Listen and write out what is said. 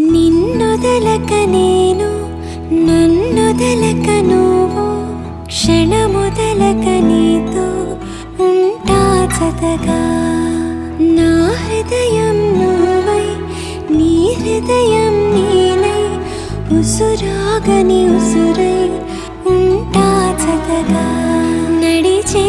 నిన్నొదలక నేను నన్నొదలక నువ్వు క్షణమొదలక నీతో ఉంటా జతగా నా హృదయం నువ్వై నీ హృదయం నేనై ఉసురాగని ఉసురై ఉంటా జతగా నడిచే